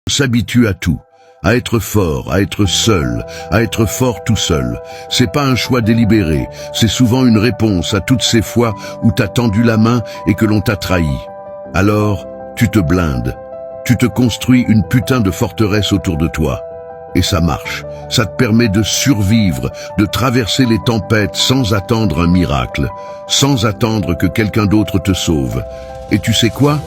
S'habitue à tout, à être fort, à être seul, à être fort tout seul. C'est pas un choix délibéré, c'est souvent une réponse à toutes ces fois où t'as tendu la main et que l'on t'a trahi. Alors, tu te blindes, tu te construis une putain de forteresse autour de toi. Et ça marche, ça te permet de survivre, de traverser les tempêtes sans attendre un miracle, sans attendre que quelqu'un d'autre te sauve. Et tu sais quoi ?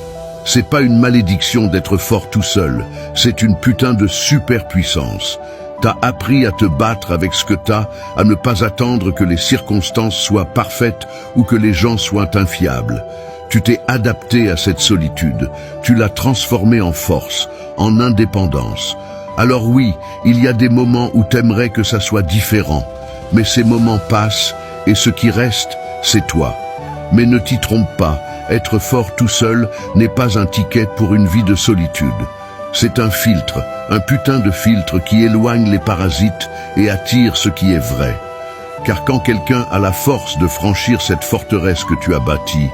C'est pas une malédiction d'être fort tout seul, c'est une putain de super puissance. T'as appris à te battre avec ce que t'as, à ne pas attendre que les circonstances soient parfaites ou que les gens soient infiables. Tu t'es adapté à cette solitude, tu l'as transformée en force, en indépendance. Alors oui, il y a des moments où t'aimerais que ça soit différent, mais ces moments passent et ce qui reste, c'est toi. Mais ne t'y trompe pas, être fort tout seul n'est pas un ticket pour une vie de solitude. C'est un filtre, un putain de filtre qui éloigne les parasites et attire ce qui est vrai. Car quand quelqu'un a la force de franchir cette forteresse que tu as bâtie,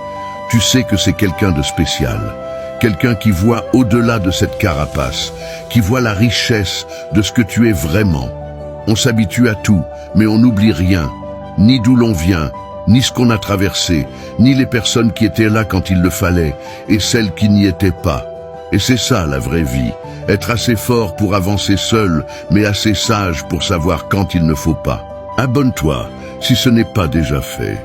tu sais que c'est quelqu'un de spécial. Quelqu'un qui voit au-delà de cette carapace, qui voit la richesse de ce que tu es vraiment. On s'habitue à tout, mais on n'oublie rien, ni d'où l'on vient, ni ce qu'on a traversé, ni les personnes qui étaient là quand il le fallait, et celles qui n'y étaient pas. Et c'est ça la vraie vie, être assez fort pour avancer seul, mais assez sage pour savoir quand il ne faut pas. Abonne-toi, si ce n'est pas déjà fait.